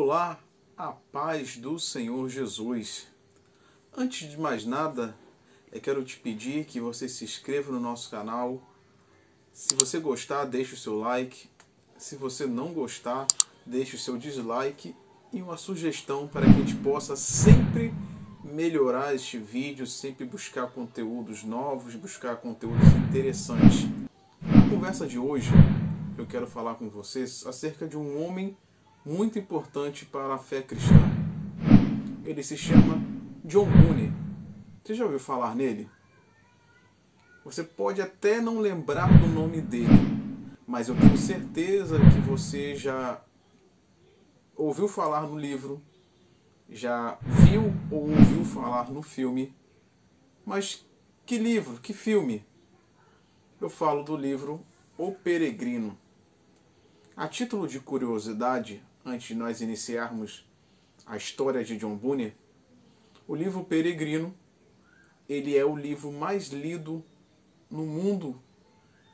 Olá, a paz do Senhor Jesus. Antes de mais nada, eu quero te pedir que você se inscreva no nosso canal. Se você gostar, deixe o seu like. Se você não gostar, deixe o seu dislike e uma sugestão para que a gente possa sempre melhorar este vídeo, sempre buscar conteúdos novos, buscar conteúdos interessantes. Na conversa de hoje, eu quero falar com vocês acerca de um homem muito importante para a fé cristã. Ele se chama John Bunyan. Você já ouviu falar nele? Você pode até não lembrar do nome dele, mas eu tenho certeza que você já ouviu falar no livro, já viu ou ouviu falar no filme. Mas que livro, que filme? Eu falo do livro O Peregrino. A título de curiosidade, antes de nós iniciarmos a história de John Bunyan, o livro Peregrino, ele é o livro mais lido no mundo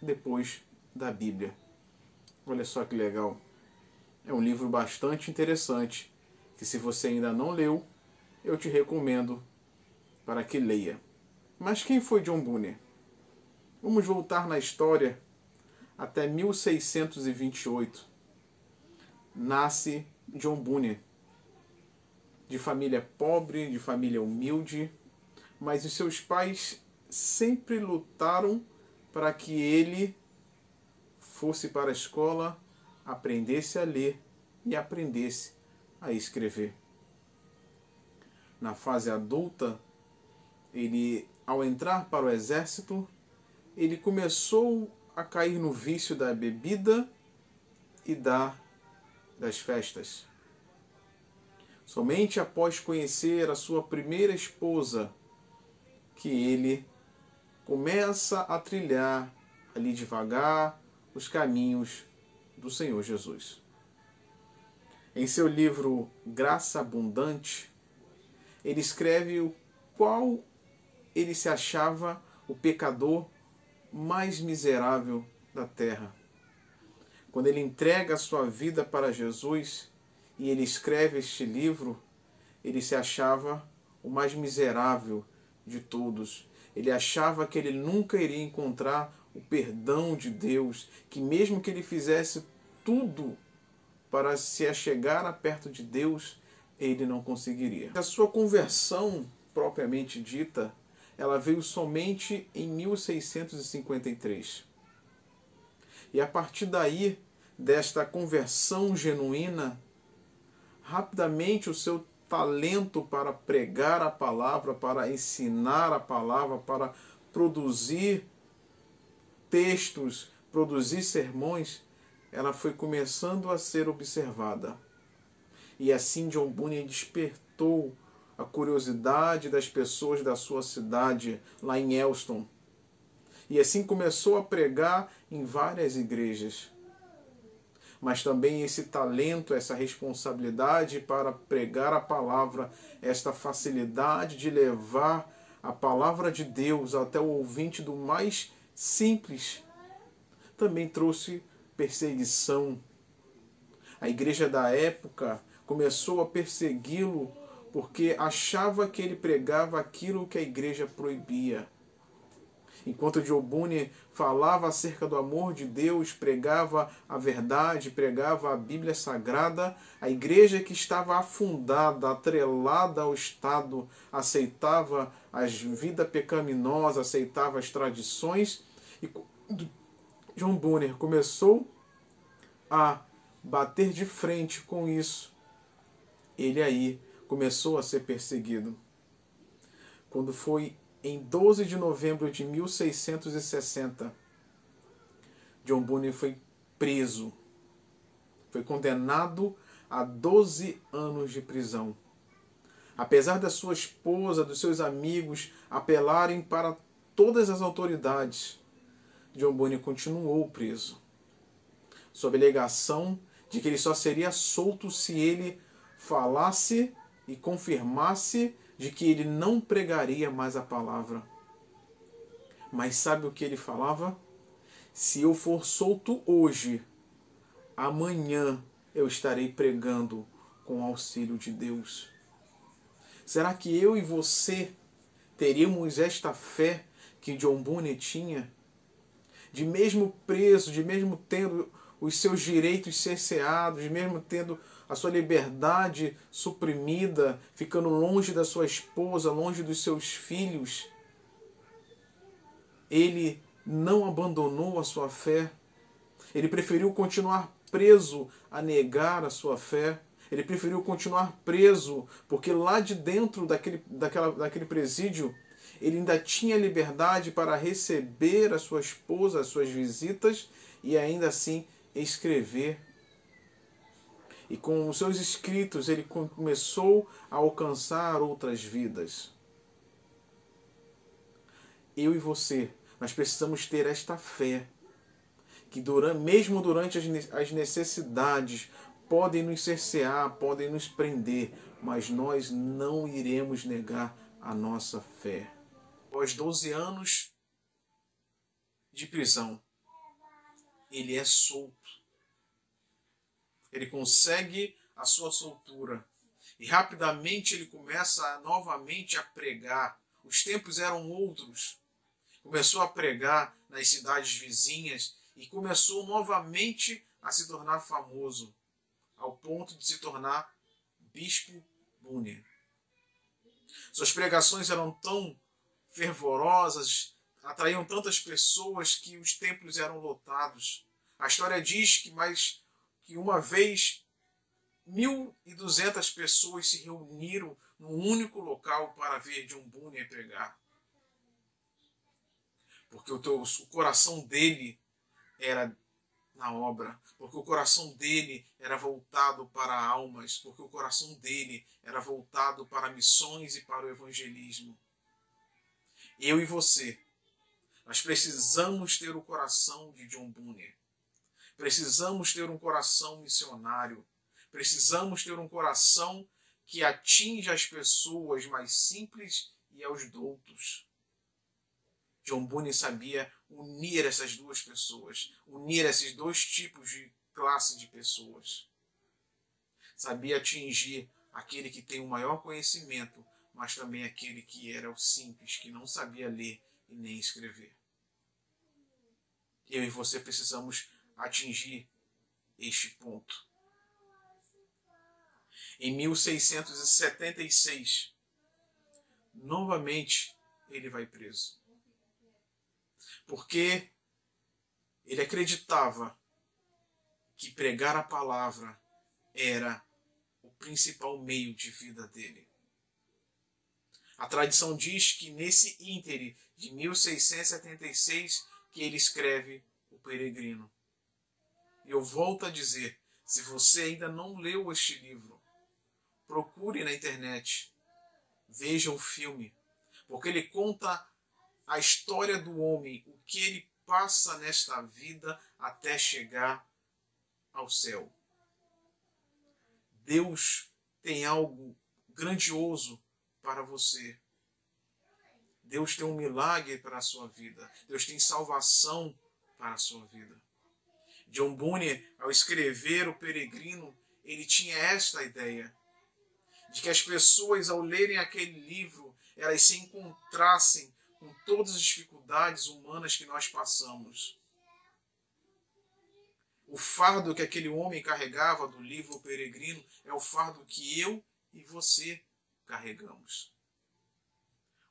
depois da Bíblia. Olha só que legal. É um livro bastante interessante, que se você ainda não leu, eu te recomendo para que leia. Mas quem foi John Bunyan? Vamos voltar na história até 1628. Nasce John Bunyan, de família pobre, de família humilde, mas os seus pais sempre lutaram para que ele fosse para a escola, aprendesse a ler e aprendesse a escrever. Na fase adulta, ele, ao entrar para o exército, ele começou a cair no vício da bebida e das festas. Somente após conhecer a sua primeira esposa que ele começa a trilhar ali devagar os caminhos do Senhor Jesus. Em seu livro Graça Abundante, ele escreve o qual ele se achava o pecador mais miserável da terra. Quando ele entrega a sua vida para Jesus e ele escreve este livro, ele se achava o mais miserável de todos. Ele achava que ele nunca iria encontrar o perdão de Deus, que mesmo que ele fizesse tudo para se achegar a perto de Deus, ele não conseguiria. A sua conversão, propriamente dita, ela veio somente em 1653. E a partir daí, desta conversão genuína, rapidamente o seu talento para pregar a palavra, para ensinar a palavra, para produzir textos, produzir sermões, ela foi começando a ser observada. E assim John Bunyan despertou a curiosidade das pessoas da sua cidade, lá em Elston. E assim começou a pregar em várias igrejas. Mas também esse talento, essa responsabilidade para pregar a palavra, esta facilidade de levar a palavra de Deus até o ouvinte do mais simples, também trouxe perseguição. A igreja da época começou a persegui-lo porque achava que ele pregava aquilo que a igreja proibia. Enquanto John Bunyan falava acerca do amor de Deus, pregava a verdade, pregava a Bíblia Sagrada, a igreja que estava afundada, atrelada ao Estado, aceitava a vida pecaminosa, aceitava as tradições. E quando John Bunyan começou a bater de frente com isso, ele aí começou a ser perseguido. Quando foi em 12 de novembro de 1660, John Bunyan foi preso. Foi condenado a 12 anos de prisão. Apesar da sua esposa, dos seus amigos apelarem para todas as autoridades, John Bunyan continuou preso, sob a alegação de que ele só seria solto se ele falasse e confirmasse de que ele não pregaria mais a palavra. Mas sabe o que ele falava? Se eu for solto hoje, amanhã eu estarei pregando com o auxílio de Deus? Será que eu e você teríamos esta fé que John Bunyan tinha? De mesmo preso, de mesmo tendo os seus direitos cerceados, de mesmo tendo a sua liberdade suprimida, ficando longe da sua esposa, longe dos seus filhos, ele não abandonou a sua fé. Ele preferiu continuar preso a negar a sua fé. Ele preferiu continuar preso, porque lá de dentro daquele presídio, ele ainda tinha liberdade para receber a sua esposa, as suas visitas, e ainda assim escrever. E com os seus escritos ele começou a alcançar outras vidas. Eu e você, nós precisamos ter esta fé, que mesmo durante as necessidades, podem nos cercear, podem nos prender, mas nós não iremos negar a nossa fé. Após 12 anos de prisão, ele é solto. Ele consegue a sua soltura. E rapidamente ele começa novamente a pregar. Os tempos eram outros. Começou a pregar nas cidades vizinhas e começou novamente a se tornar famoso, ao ponto de se tornar Bispo Bunyan. Suas pregações eram tão fervorosas, atraíam tantas pessoas que os templos eram lotados. A história diz que uma vez 1.200 pessoas se reuniram num único local para ver John Bunyan pregar. Porque o coração dele era na obra, porque o coração dele era voltado para almas, porque o coração dele era voltado para missões e para o evangelismo. Eu e você, nós precisamos ter o coração de John Bunyan. Precisamos ter um coração missionário. Precisamos ter um coração que atinja as pessoas mais simples e aos doutos. John Bunyan sabia unir essas duas pessoas, unir esses dois tipos de classe de pessoas. Sabia atingir aquele que tem o maior conhecimento, mas também aquele que era o simples, que não sabia ler e nem escrever. Eu e você precisamos atingir este ponto. Em 1676, novamente ele vai preso. Porque ele acreditava que pregar a palavra era o principal meio de vida dele. A tradição diz que nesse íntere de 1676 que ele escreve O Peregrino. E eu volto a dizer, se você ainda não leu este livro, procure na internet, veja o filme, porque ele conta a história do homem, o que ele passa nesta vida até chegar ao céu. Deus tem algo grandioso para você. Deus tem um milagre para a sua vida. Deus tem salvação para a sua vida. John Bunyan, ao escrever O Peregrino, ele tinha esta ideia, de que as pessoas, ao lerem aquele livro, elas se encontrassem com todas as dificuldades humanas que nós passamos. O fardo que aquele homem carregava do livro O Peregrino é o fardo que eu e você carregamos.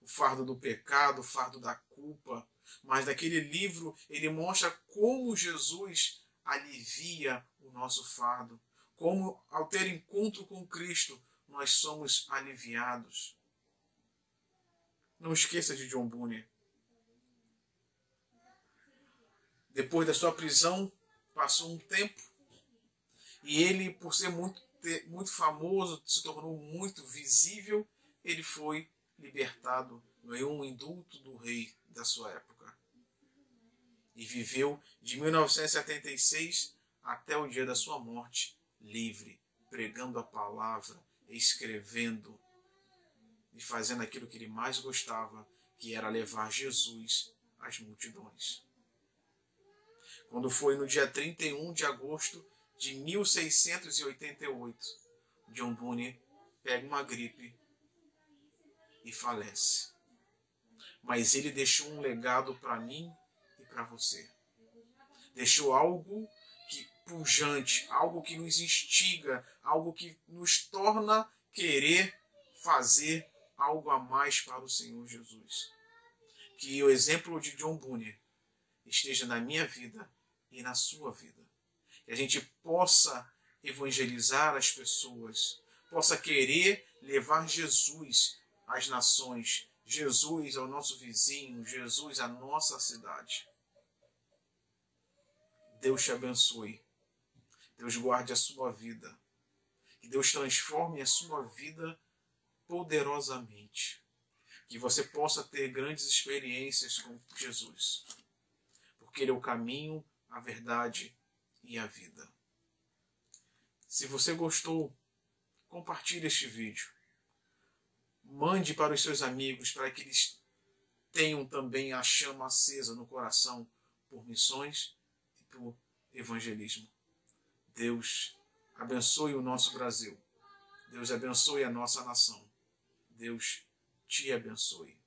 O fardo do pecado, o fardo da culpa. Mas naquele livro ele mostra como Jesus alivia o nosso fardo. Como ao ter encontro com Cristo nós somos aliviados. Não esqueça de John Bunyan. Depois da sua prisão, passou um tempo e ele, por ser muito famoso, se tornou muito visível, ele foi libertado, ganhou um indulto do rei da sua época. E viveu de 1976 até o dia da sua morte, livre, pregando a palavra, escrevendo e fazendo aquilo que ele mais gostava, que era levar Jesus às multidões. Quando foi no dia 31 de agosto de 1688, John Bunyan pega uma gripe e falece. Mas ele deixou um legado para mim e para você. Deixou algo pujante, algo que nos instiga, algo que nos torna querer fazer algo a mais para o Senhor Jesus. Que o exemplo de John Bunyan esteja na minha vida e na sua vida. Que a gente possa evangelizar as pessoas, possa querer levar Jesus às nações, Jesus ao nosso vizinho, Jesus à nossa cidade. Deus te abençoe. Deus guarde a sua vida. Que Deus transforme a sua vida poderosamente. Que você possa ter grandes experiências com Jesus. Porque Ele é o caminho, a verdade e a vida. Se você gostou, compartilhe este vídeo. Mande para os seus amigos para que eles tenham também a chama acesa no coração por missões e por evangelismo. Deus abençoe o nosso Brasil. Deus abençoe a nossa nação. Deus te abençoe.